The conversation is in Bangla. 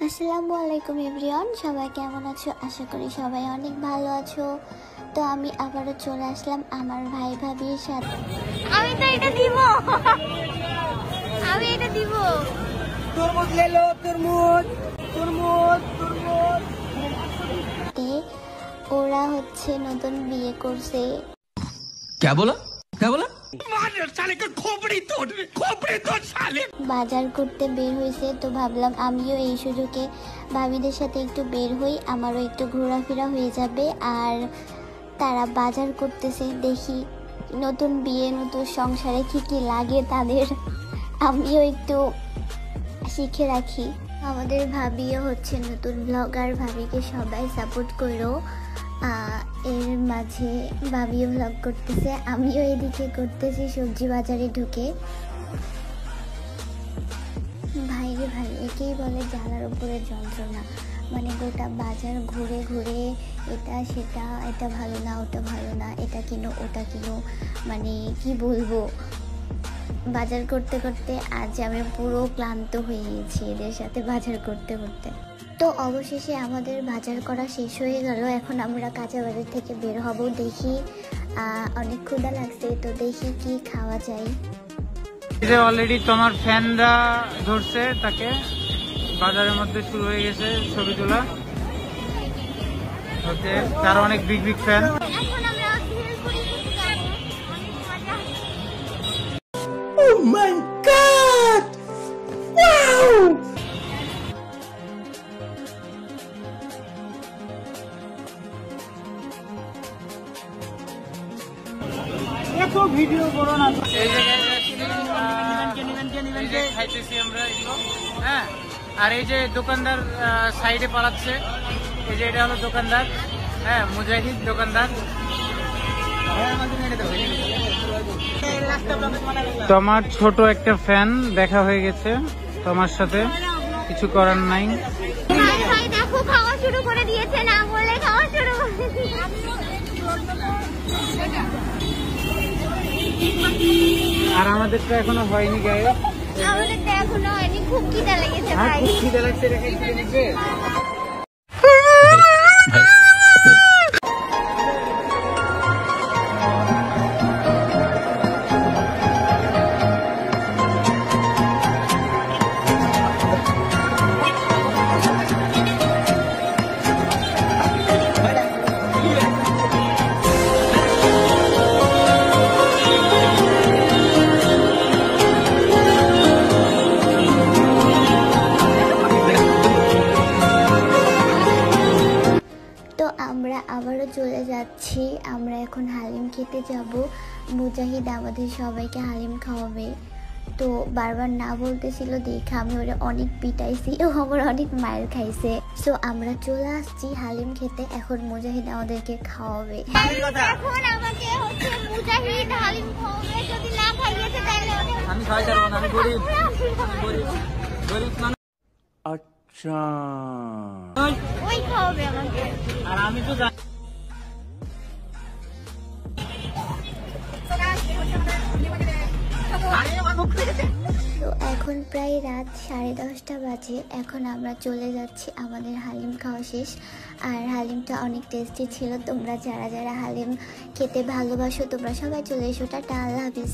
আসসালামু আলাইকুম এভরিওয়ান, সবাই কেমন আছো? আশা করি সবাই অনেক ভালো আছো। তো আমি আবারও চলে আসলাম আমার ভাই ভাবির সাথে। আমি তো এটা দিব, আমি এটা দিব। তরমুজ ले लो, তরমুজ তরমুজ তরমুজ। ওরা হচ্ছে নতুন বিয়ে করছে। क्या बोला क्या बोला? বাজার করতে বের হয়েছে, তো ভাবলাম আমিও এই সুযোগে ভাবিদের সাথে একটু বের হই, আমারও একটু ঘোরাফেরা হয়ে যাবে। আর তারা বাজার করতেছে, দেখি নতুন বিয়ে নতুন সংসারে কি কি লাগে তাদের, আমিও একটু শিখে রাখি। আমাদের ভাবিও হচ্ছে নতুন ব্লগার, ভাবিকে সবাই সাপোর্ট করো। এর মাঝে ভাবিও ব্লগ করতেছে, আমিও এদিকে করতেছি সবজি বাজারে ঢুকে। ভাই রে ভাই, একেই বলে জ্বালার উপরে যন্ত্রণা। মানে গোটা বাজার ঘুরে ঘুরে এটা সেটা, এটা ভালো না ওটা ভালো না, এটা কিনো ওটা কিনো, মানে কি বলবো, বাজার করতে করতে আজ আমি পুরো ক্লান্ত হয়ে গেছি এদের সাথে বাজার করতে করতে। তো অবশেষে আমাদের বাজার করা শেষ হয়ে গেল, এখন আমরা কাঁচা বাজার থেকে বের হব। দেখি অনেক ক্ষুধা লাগছে, তো দেখি কি খাওয়া যায়। অলরেডি তোমার ফ্যানরা ধরছে তাকে, বাজারের মধ্যে শুরু হয়ে গেছে ছবি তোলা। ওকে, তার অনেক বিগ বিগ ফ্যান। এখন আমরা ভেলপুরি খেতে যাব, অনেক মজা। Oh my god! Wow! এত ভিডিও করো না। এই যে খাইতেছি আমরা এগুলো, হ্যাঁ। আর এই যে দোকানদার সাইডে পালাচ্ছে, এই যে এটা হলো দোকানদার, হ্যাঁ, মুজাহিদ দোকানদার। তোমার ছোট একটা ফ্যান দেখা হয়ে গেছে তোমার সাথে, কিছু করার নাই। ভাই দেখো খাওয়া শুরু করে দিয়েছে, না বলে খাওয়া শুরু করে দিয়েছে। আর আমাদের তো এখনো হয়নি গায়ে, আমাদের তো এখনো হয়নি, খুব খিদা লেগেছে ভাই। খুব খিদে লাগছে, রেখে দিবে। তো আমরা আবারও চলে যাচ্ছি, আমরা এখন হালিম খেতে যাব। মুজাহিদ আমাদের সবাইকে হালিম খাওয়াবে, তো বারবার না বলতেছিল দেখে আমি ওরা অনেক পিটাইছি, ও আমার অনেক মায়ের খাইছে। সো আমরা চলে আসছি হালিম খেতে, এখন মুজাহিদ আমাদেরকে খাওয়াবে। এখন আমাকে হচ্ছে মুজাহিদ হালিম খাওয়াবে, যদি না খাইয়েছে তাহলে আমি খাইতে পারবো না, আমি গরিব গরিব মানুষ। আচ্ছা, ওই খাওয়াবে আমাকে। আর আমি তো জানি। তো এখন প্রায় রাত 10:30 বাজে, এখন আমরা চলে যাচ্ছি, আমাদের হালিম খাওয়া শেষ। আর হালিমটা অনেক টেস্টি ছিল, তোমরা যারা যারা হালিম খেতে ভালোবাসো তোমরা সবাই চলে এসো। টাটা, আল্লাহ হাফিজ।